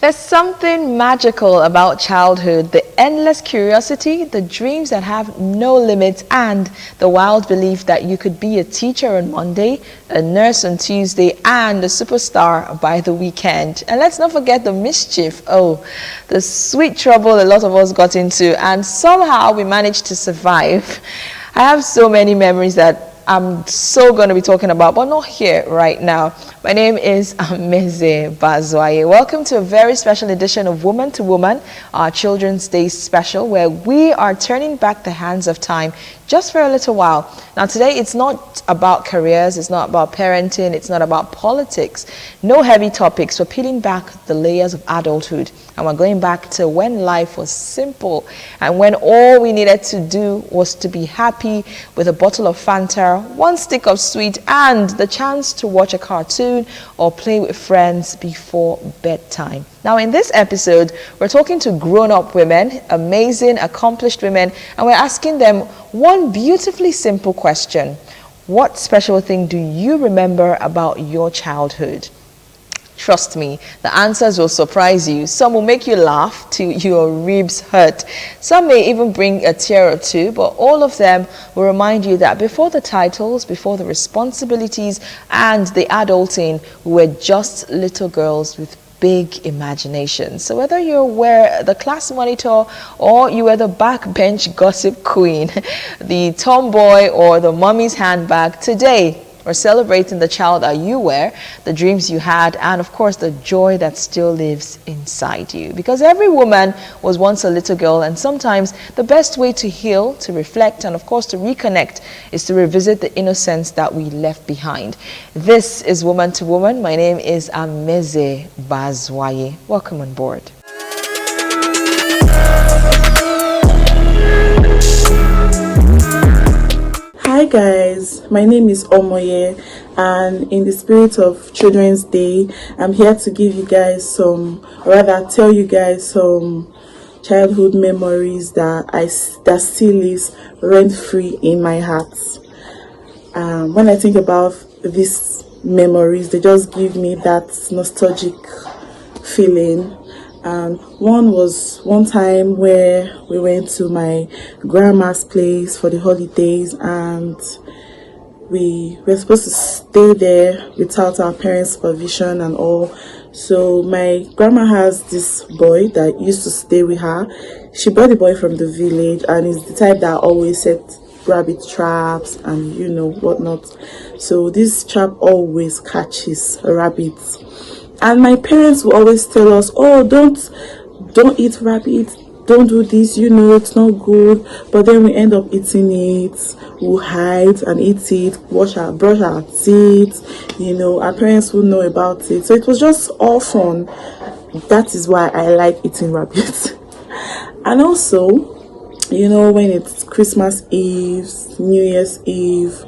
There's something magical about childhood, the endless curiosity, the dreams that have no limits, and the wild belief that you could be a teacher on Monday, a nurse on Tuesday, and a superstar by the weekend. And let's not forget the mischief. Oh, the sweet trouble a lot of us got into, and somehow we managed to survive. I have so many memories that I'm so going to be talking about, but not here right now. My name is Ameze Bazwaye. Welcome to a very special edition of Woman to Woman, our Children's Day special, where we are turning back the hands of time just for a little while. Now today, it's not about careers, it's not about parenting, it's not about politics. No heavy topics. We're peeling back the layers of adulthood, and we're going back to when life was simple and when all we needed to do was to be happy with a bottle of Fanta, one stick of sweet, and the chance to watch a cartoon or play with friends before bedtime. Now in this episode, we're talking to grown-up women, amazing, accomplished women, and we're asking them one beautifully simple question. What special thing do you remember about your childhood? Trust me, the answers will surprise you. Some will make you laugh till your ribs hurt. Some may even bring a tear or two, but all of them will remind you that before the titles, before the responsibilities and the adulting, we were just little girls with big imagination. So whether you were the class monitor or you were the backbench gossip queen, the tomboy or the mommy's handbag, today we're celebrating the child that you were, the dreams you had, and of course the joy that still lives inside you. Because every woman was once a little girl, and sometimes the best way to heal, to reflect, and of course to reconnect is to revisit the innocence that we left behind. This is Woman to Woman. My name is Ameze Bazwaye. Welcome on board. Hi guys, my name is Omoye, and in the spirit of Children's Day, I'm here to give you guys tell you guys some childhood memories that still lives rent-free in my heart. When I think about these memories, they just give me that nostalgic feeling. And one was one time where we went to my grandma's place for the holidays, and we were supposed to stay there without our parents' supervision and all. So my grandma has this boy that used to stay with her. She brought the boy from the village, and he's the type that always set rabbit traps and whatnot. So this trap always catches rabbits. And my parents will always tell us, oh, don't eat rabbit, don't do this, it's not good. But then we end up eating it, we'll hide and eat it, brush our teeth, our parents will know about it. So it was just all fun. That is why I like eating rabbit. And also, when it's Christmas Eve, New Year's Eve,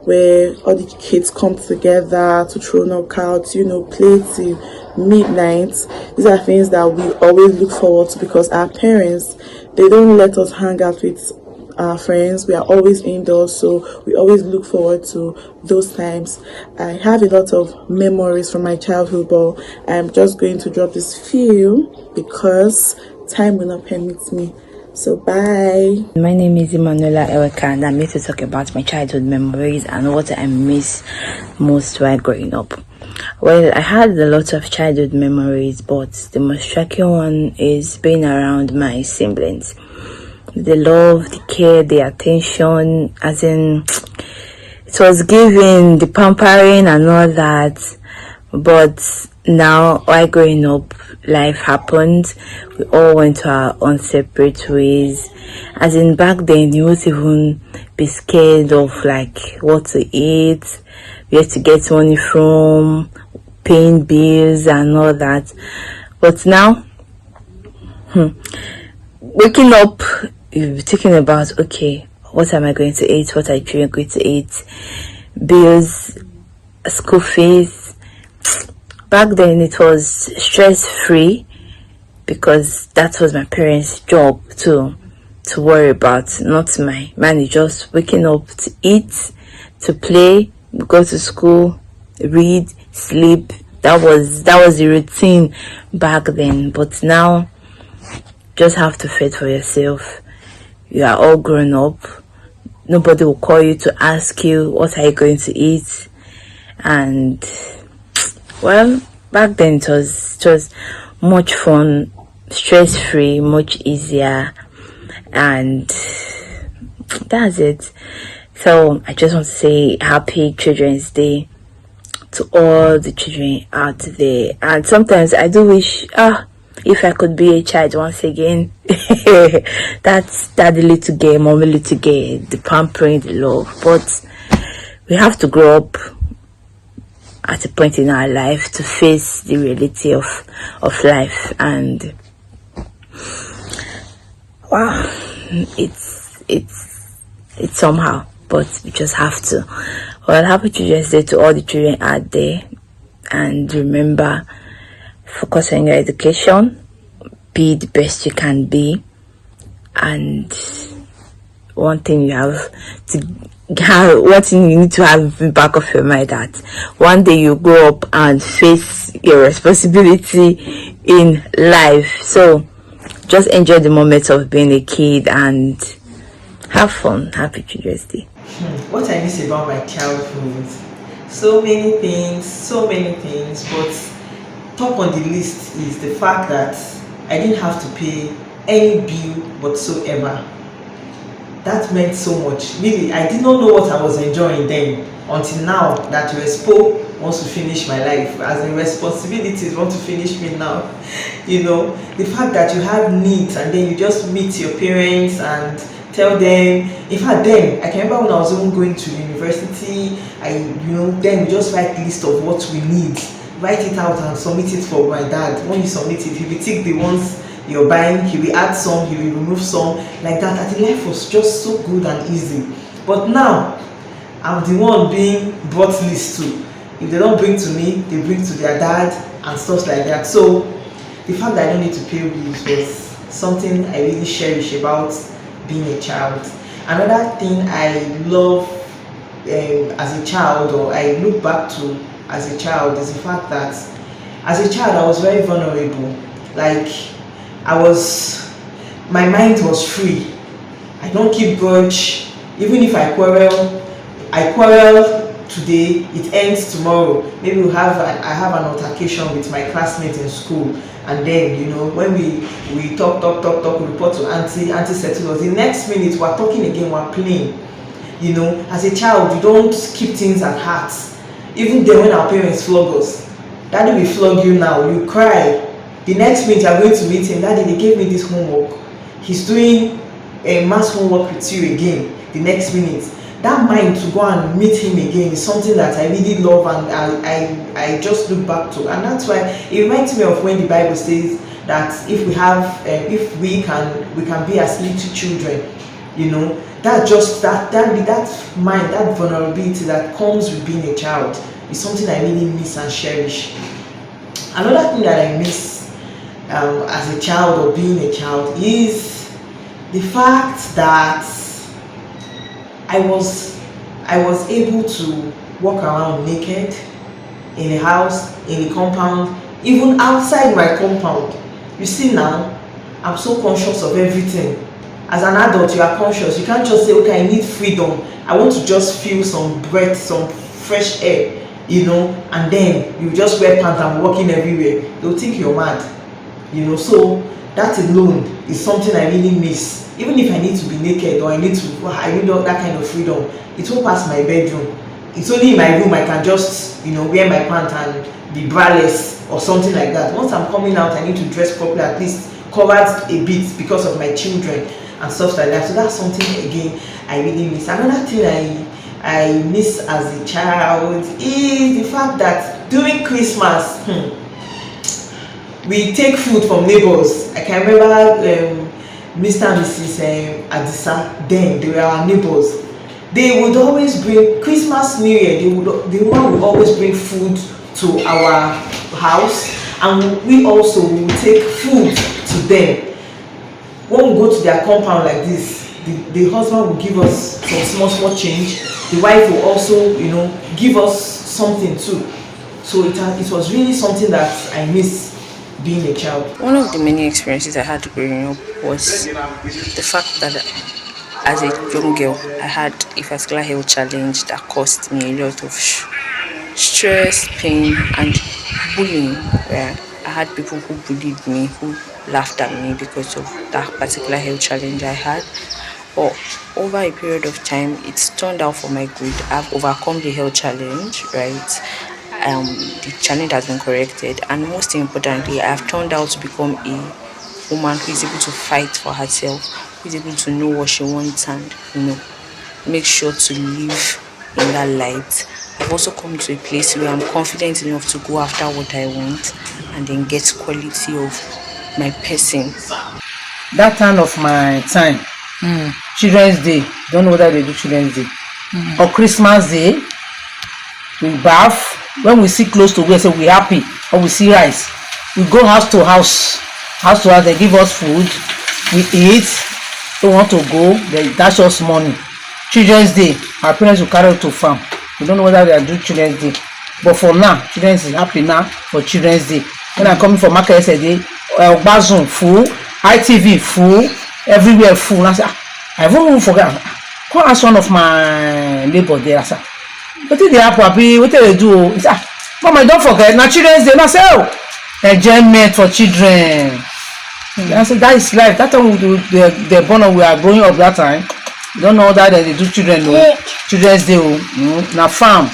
where all the kids come together to throw knockouts, play till midnight. These are things that we always look forward to, because our parents, they don't let us hang out with our friends. We are always indoors, so we always look forward to those times. I have a lot of memories from my childhood, but I'm just going to drop this few because time will not permit me. So bye. My name is Emanuela Eweka, and I'm here to talk about my childhood memories and what I miss most while growing up. Well, I had a lot of childhood memories, but the most striking one is being around my siblings. The love, the care, the attention, as in it was giving, the pampering and all that. But now, while growing up, life happened. We all went our own separate ways. As in back then, you wouldn't even be scared of what to eat, where to get money from, paying bills and all that. But now, waking up, you'll be thinking about, okay, what am I going to eat? What are you going to eat? Bills, school fees. Back then it was stress-free because that was my parents' job to worry about, not my money. Just waking up to eat, to play, go to school, read, sleep, That was the routine back then. But now, just have to fend for yourself. You are all grown up. Nobody will call you to ask you what are you going to eat. And well, back then it was much fun, stress free, much easier, and that's it. So I just want to say happy Children's Day to all the children out there. And sometimes I do wish if I could be a child once again. That's daddy little girl, mommy little girl, the pampering, the love. But we have to grow up at a point in our life to face the reality of life. And wow, it's somehow, but we just have to. Well, happy Children's Day to all the children out there. And remember, focus on your education, be the best you can be. And one thing you need to have in the back of your mind, that one day you grow up and face your responsibility in life. So just enjoy the moment of being a kid and have fun. Happy Children's Day. What I miss about my childhood, so many things, but top on the list is the fact that I didn't have to pay any bill whatsoever. That meant so much. Really, I did not know what I was enjoying then until now that Respo wants to finish my life. As in, responsibilities want to finish me now. You know, the fact that you have needs and then you just meet your parents and tell them. In fact, then I can remember when I was even going to university, then we just write a list of what we need, write it out and submit it for my dad. When you submit it, he will take the ones you're buying, he will add some, he will remove some, like that. And the life was just so good and easy. But now I'm the one being brought list to. If they don't bring to me, they bring to their dad and stuff like that. So the fact that I don't need to pay bills was something I really cherish about being a child. Another thing I love as a child, or I look back to as a child, is the fact that as a child I was very vulnerable. Like, my mind was free. I don't keep grudge. Even if I quarrel today, it ends tomorrow. Maybe I have an altercation with my classmate in school, and then when we talk, report to auntie settle us. The next minute we're talking again, we're playing. As a child, you don't keep things at heart. Even then, when our parents flog us, daddy will flog you now, you cry. The next minute you're going to meet him, daddy, they gave me this homework. He's doing a mass homework with you again. The next minute, that mind to go and meet him again is something that I really love, and I just look back to. And that's why it reminds me of when the Bible says that if we can be as little children, that mind, that vulnerability that comes with being a child is something I really miss and cherish. Another thing that I miss as a child, or being a child, is the fact that I was able to walk around naked in the house, in the compound, even outside my compound. You see, now I'm so conscious of everything. As an adult, you are conscious. You can't just say, okay, I need freedom, I want to just feel some breath, some fresh air, and then you just wear pants and walking everywhere. They'll think you're mad. So that alone is something I really miss. Even if I need to be naked, or I need that kind of freedom, it won't pass my bedroom. It's only in my room I can just wear my pants and be braless or something like that. Once I'm coming out, I need to dress properly, at least covered a bit because of my children and stuff like that. So that's something again I really miss. Another thing I miss as a child is the fact that during Christmas, we take food from neighbors. I can remember Mr. and Mrs. Adisa, then they were our neighbors. They would always bring Christmas, New Year, the one would always bring food to our house, and we also will take food to them. When we go to their compound like this, the husband will give us some small change. The wife will also give us something too. So it was really something that I miss being a child. One of the many experiences I had growing up was the fact that as a young girl, I had a particular health challenge that caused me a lot of stress, pain, and bullying. Where I had people who bullied me, who laughed at me because of that particular health challenge I had. But over a period of time, it's turned out for my good. I've overcome the health challenge, right? The challenge has been corrected, and most importantly, I've turned out to become a woman who is able to fight for herself, who is able to know what she wants and make sure to live in that light. I've also come to a place where I'm confident enough to go after what I want and then get quality of my person. That time of my time, Children's Day, don't know whether they do Children's Day, or Christmas Day, we bath. When we see close to where say we happy, or we see rice, we go house to house, they give us food, we eat. Don't want to go, they dash us money. Children's Day, our parents will carry us to farm. We don't know whether they are doing Children's Day, but for now, Children's is happy now for Children's Day. When I come from market yesterday, Bazun full, ITV full, everywhere full. I say, I won't forget. Go ask one of my neighbor there. I say, what did they happen? What did they do? He said, Mama, don't forget, now Children's Day. I say, oh, enjoyment for children. I said, that is life. That time we do the born, we are growing up that time. You don't know that they do children, no. Children's Day, now farm.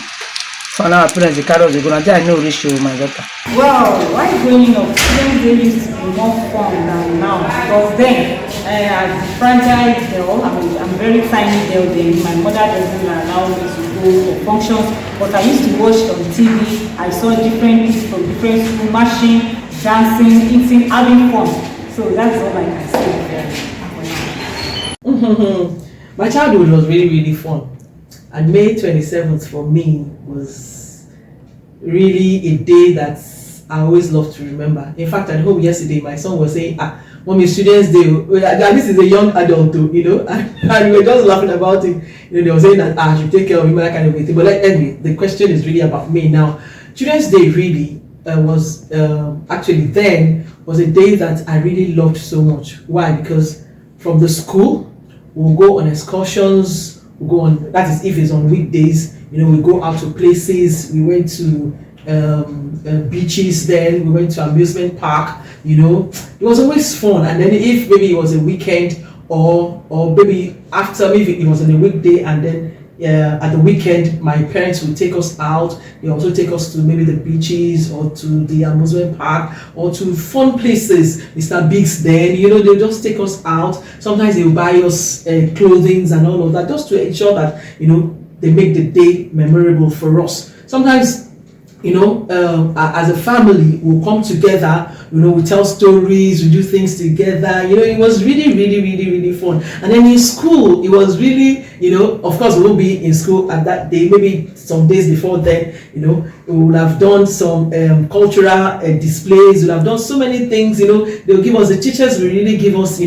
For now, parents, the carrots, they go, I know this show, my daughter. Well, while growing up, Children's Day used to be more fun than now. Because then, as a fragile girl, I'm very tiny girl then, my mother doesn't allow me to go for functions, but I used to watch on TV. I saw different kids from different schools, marching, dancing, eating, having fun. So that's all I can say. My childhood was really, really fun. And May 27th for me was really a day that I always love to remember. In fact, at home yesterday, my son was saying, Mommy, Students' Day, this is a young adult too, and we were just laughing about it. They were saying that I should take care of him, that kind of thing. But anyway, the question is really about me now. Children's Day really was actually then was a day that I really loved so much. Why? Because from the school, we'll go on excursions. We go on, that is if it's on weekdays, we go out to places. We went to beaches then, we went to amusement park, it was always fun. And then if maybe it was a weekend or maybe after, maybe it was on a weekday and then at the weekend my parents would take us out. They also take us to maybe the beaches or to the amusement park or to fun places. Mr. Biggs then, they'll just take us out. Sometimes they'll buy us clothing and all of that just to ensure that they make the day memorable for us. Sometimes as a family, we'll come together, we tell stories, we do things together, it was really, really, really, really fun. And then in school, it was really, of course, we won't be in school at that day, maybe some days before then, we would have done some cultural displays, we'll have done so many things, they'll give us, the teachers will really give us,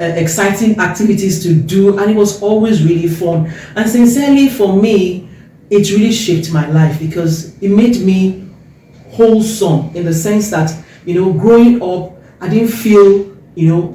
exciting activities to do, and it was always really fun. And sincerely, for me, it really shaped my life because it made me wholesome in the sense that, growing up, I didn't feel,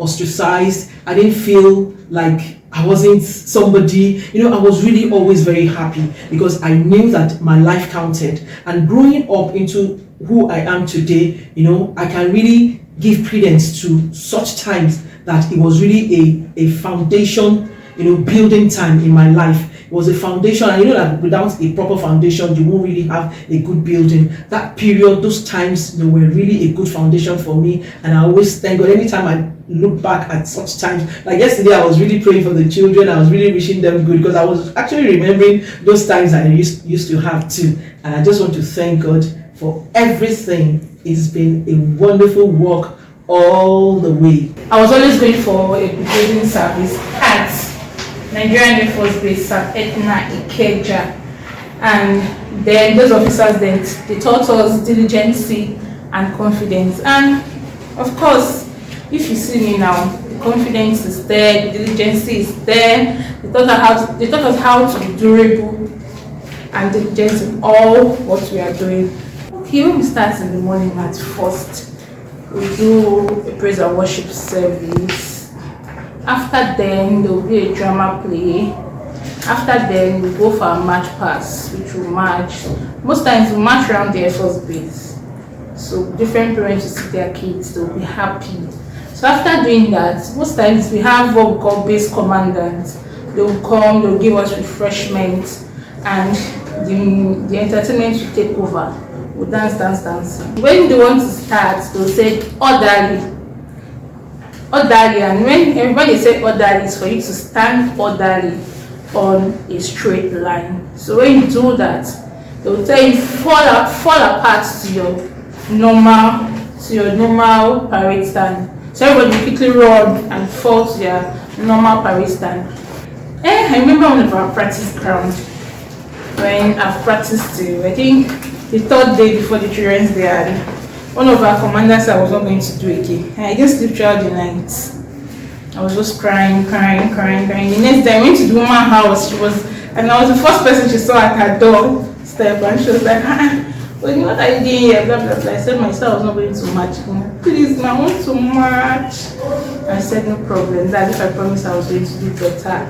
ostracized. I didn't feel like I wasn't somebody, I was really always very happy because I knew that my life counted. And growing up into who I am today, I can really give credence to such times that it was really a foundation, building time in my life. It was a foundation, and that without a proper foundation, you won't really have a good building. That period, those times, were really a good foundation for me, and I always thank God. Anytime I look back at such times, like yesterday, I was really praying for the children. I was really wishing them good because I was actually remembering those times I used to have too. And I just want to thank God for everything. It's been a wonderful walk all the way. I was always going for a building service at Nigerian Air Force Base at Etna Ikeja, and then those officers they taught us diligence and confidence. And of course, if you see me now, the confidence is there, the diligence is there. They taught us how to be durable and diligent in all what we are doing. Okay, when we start in the morning at first, we do a praise and worship service. After then, there will be a drama play. After then, we go for a march pass, which will march. Most times, we march around the Air Force base. So different parents will see their kids, they'll be happy. So after doing that, most times we have what we call base commandants. They will come, they'll give us refreshments, and the entertainment will take over. We'll dance. When they want to start, they'll say orderly. And when everybody say orderly, it's for you to stand orderly on a straight line. So when you do that, they'll tell you fall apart to your normal parade stand. So everybody quickly run and fall to their normal parade stand. I remember one of our practice ground when I've practiced I think the third day before the Children's Day, and one of our commanders I was not going to do again. And I didn't sleep throughout the night. I was just crying. The next day I went to the woman's house. And I was the first person she saw at her door step, and she was like, well, what are you doing here? Blah, blah, blah. I said myself I was not going to march. Please, I want to march. I said no problem. That's if I promised I was going to do better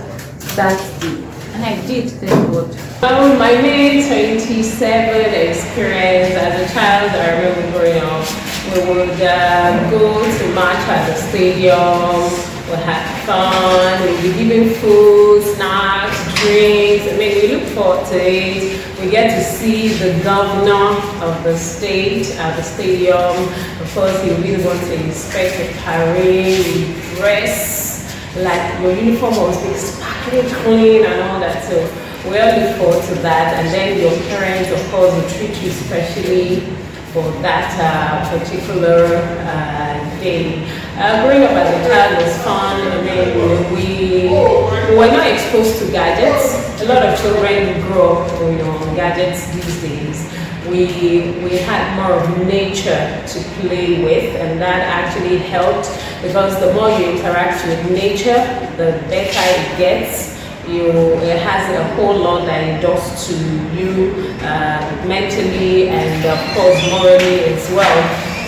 that day. And I did, thank God. My May 27 experience as a child, I remember growing up, we would go to march at the stadium, we had fun, we'd be given food, snacks, drinks. I mean, we look forward to it. We get to see the governor of the state at the stadium. Of course, he really wants to inspect the parade, we dress like your uniform was being sparkling clean and all that. So we all look forward to that. And then your parents, of course, will treat you specially for that particular day. Growing up as a child was fun. I mean, we were not exposed to gadgets. A lot of children grow up, on gadgets these days. We had more of nature to play with, and that actually helped, because the more you interact with nature, the better it gets. It has a whole lot that it does to you mentally and of course morally as well.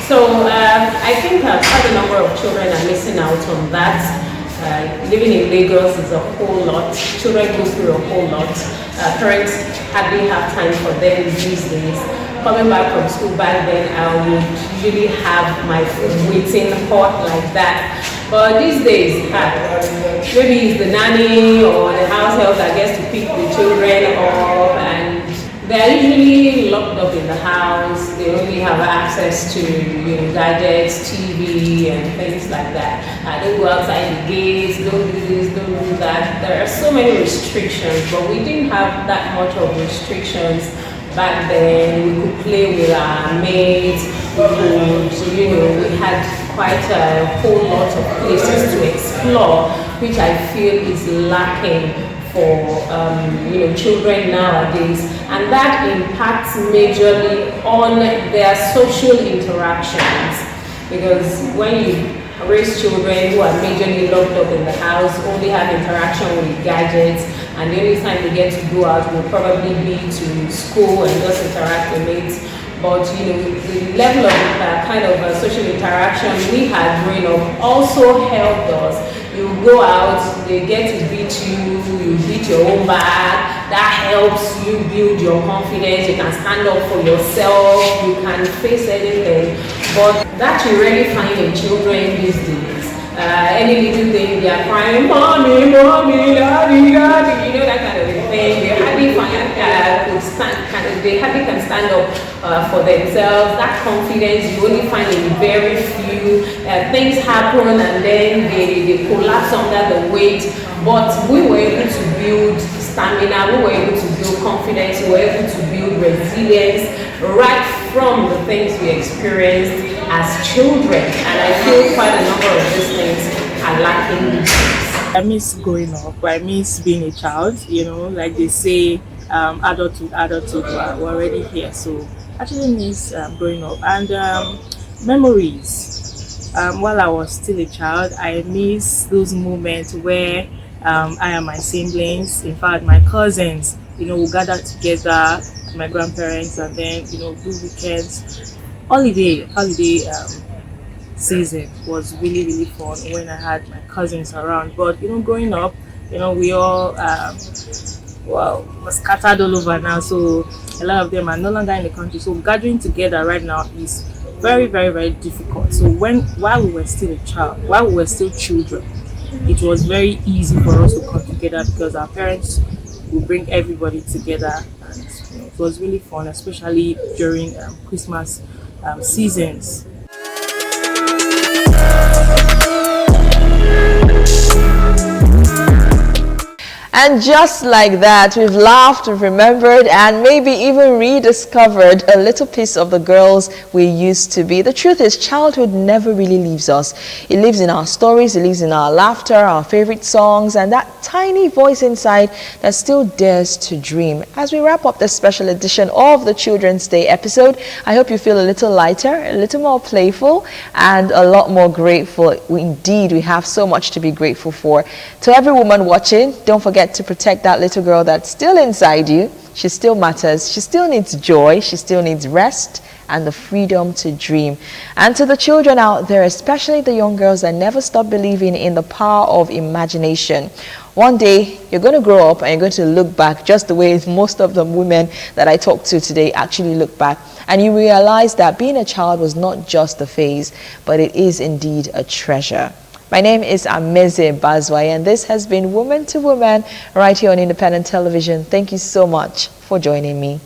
So I think quite a number of children are missing out on that. Living in Lagos is a whole lot. Children go through a whole lot. Parents hardly have time for them these days. Coming back from school back then, I would usually have my food waiting hot like that. But these days, maybe it's the nanny or the house help that gets to pick the children up, and they're usually locked up in the house. They only have access to gadgets, TV, and things like that. Don't go outside the gates, don't do this, don't do that. There are so many restrictions, but we didn't have that much of restrictions back then. We could play with our mates. We had quite a whole lot of places to explore, which I feel is lacking for children nowadays, and that impacts majorly on their social interactions, because when you raise children who are majorly locked up in the house, only have interaction with gadgets, and the only time they get to go out will probably be to school and just interact with mates. But the level of kind of social interaction we had growing up also helped us. You go out, they get to beat you, you beat your own back. That helps you build your confidence. You can stand up for yourself, you can face anything. But that you rarely find in children these days. Any little thing, they are crying, mommy, daddy, daddy, that kind of thing. They hardly can stand up for themselves. That confidence you only find in very few. Things happen and then they collapse under the weight. But we were able to build stamina, we were able to build confidence, we were able to build resilience right from the things we experienced as children. And I feel quite a number of these things are lacking these days. I miss growing up. I miss being a child. Like they say, adulthood, we're already here. So actually miss growing up and memories. While I was still a child, I miss those moments where I and my siblings, in fact my cousins, we gather together with my grandparents, and then do weekends. Holiday season was really really fun when I had my cousins around. But growing up, we all were scattered all over now, so a lot of them are no longer in the country. So gathering together right now is very very very difficult. So while we were still children, it was very easy for us to come together because our parents would bring everybody together, and it was really fun, especially during Christmas seasons. And just like that, we've laughed, we've remembered, and maybe even rediscovered a little piece of the girls we used to be. The truth is, childhood never really leaves us. It lives in our stories, it lives in our laughter, our favorite songs, and that tiny voice inside that still dares to dream. As we wrap up this special edition of the Children's Day episode, I hope you feel a little lighter, a little more playful, and a lot more grateful. Indeed, we have so much to be grateful for. To every woman watching, don't forget to protect that little girl that's still inside you. She still matters. She still needs joy. She still needs rest and the freedom to dream. And to the children out there, especially the young girls that never stop believing in the power of imagination. One day, you're going to grow up and you're going to look back just the way most of the women that I talked to today actually look back. And you realize that being a child was not just a phase, but it is indeed a treasure. My name is Ameze Bazwai, and this has been Woman to Woman right here on Independent Television. Thank you so much for joining me.